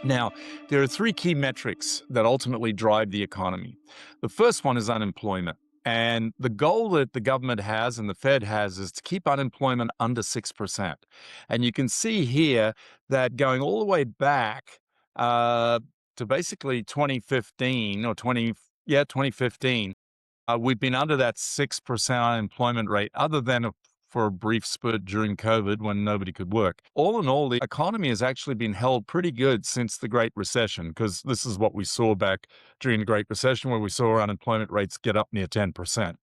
Now, there are three key metrics that ultimately drive the economy. The first one is unemployment. And the goal that the government has and the Fed has is to keep unemployment under 6%. And you can see here that going all the way back uh, to basically 2015 or 2015, we've been under that 6% unemployment rate, other than for a brief spurt during COVID when nobody could work. All in all, the economy has actually been held pretty good since the Great Recession, because this is what we saw back during the Great Recession, where we saw unemployment rates get up near 10%.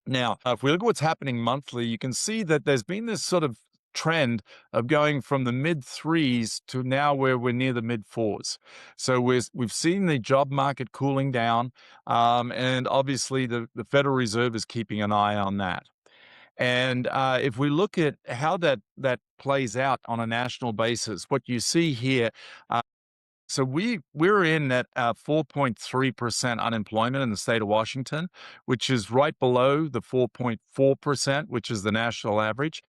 Now, if we look at what's happening monthly, you can see that there's been this sort of trend of going from the mid threes to now where we're near the mid fours. So we've seen the job market cooling down, and obviously the Federal Reserve is keeping an eye on that. And if we look at how that plays out on a national basis, what you see here, so we're in at 4.3% unemployment in the state of Washington, which is right below the 4.4%, which is the national average.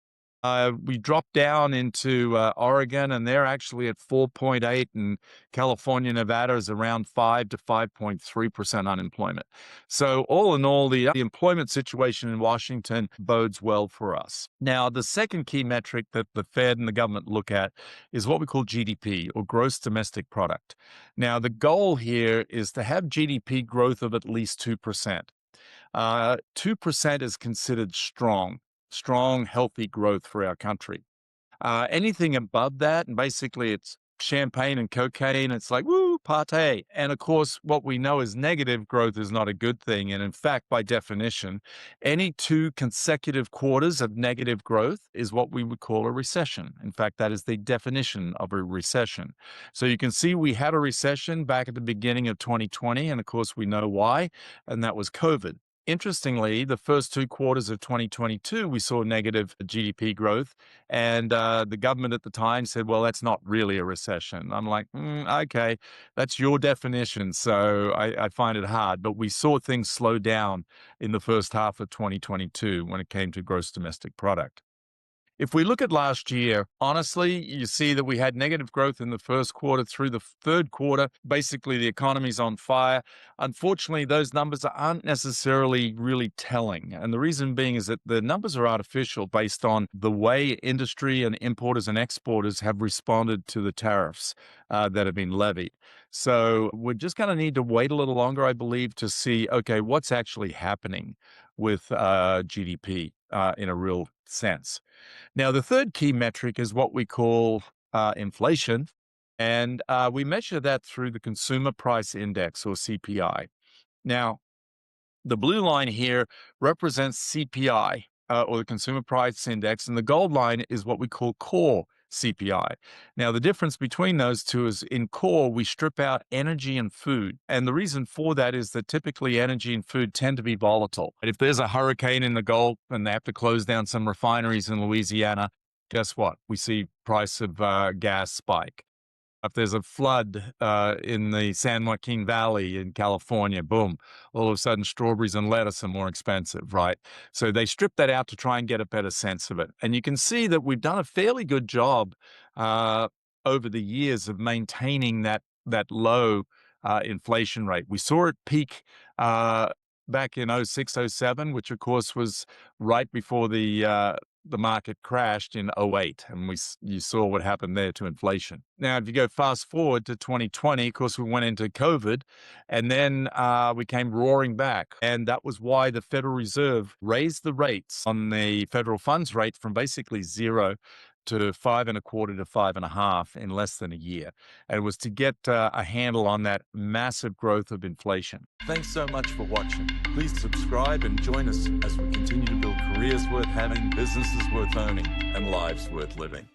We dropped down into Oregon, and they're actually at 4.8, and California, Nevada is around 5 to 5.3% unemployment. So all in all, the employment situation in Washington bodes well for us. Now, the second key metric that the Fed and the government look at is what we call GDP, or gross domestic product. Now, the goal here is to have GDP growth of at least 2%. 2% is considered strong, healthy growth for our country. Anything above that, and basically it's champagne and cocaine, it's like, woo, party. And of course, what we know is negative growth is not a good thing. And in fact, by definition, any two consecutive quarters of negative growth is what we would call a recession. In fact, that is the definition of a recession. So you can see we had a recession back at the beginning of 2020. And of course, we know why, and that was COVID. Interestingly, the first two quarters of 2022, we saw negative GDP growth, and the government at the time said, well, that's not really a recession. I'm like, okay, that's your definition, so I find it hard. But we saw things slow down in the first half of 2022 when it came to gross domestic product. If we look at last year, honestly, you see that we had negative growth in the first quarter through the third quarter. Basically, the economy's on fire. Unfortunately, those numbers aren't necessarily really telling. And the reason being is that the numbers are artificial based on the way industry and importers and exporters have responded to the tariffs that have been levied. So we're just going to need to wait a little longer, I believe, to see, okay, what's actually happening with GDP in a real sense. Now, the third key metric is what we call inflation, and we measure that through the Consumer Price Index, or CPI. Now, the blue line here represents CPI, or the Consumer Price Index, and the gold line is what we call core CPI. Now, the difference between those two is in core, we strip out energy and food. And the reason for that is that typically energy and food tend to be volatile. And if there's a hurricane in the Gulf and they have to close down some refineries in Louisiana, guess what? We see price of gas spike. If there's a flood in the San Joaquin Valley in California, boom, all of a sudden strawberries and lettuce are more expensive, right? So they strip that out to try and get a better sense of it. And you can see that we've done a fairly good job over the years of maintaining that low inflation rate. We saw it peak back in 06, 07, which of course was right before the market crashed in 08, and you saw what happened there to inflation. Now, if you go fast forward to 2020, of course, we went into COVID, and then we came roaring back. And that was why the Federal Reserve raised the rates on the federal funds rate from basically 0 to 5.25 to 5.5 in less than a year. And it was to get a handle on that massive growth of inflation. Thanks so much for watching. Please subscribe and join us as we continue to build careers worth having, businesses worth owning, and lives worth living.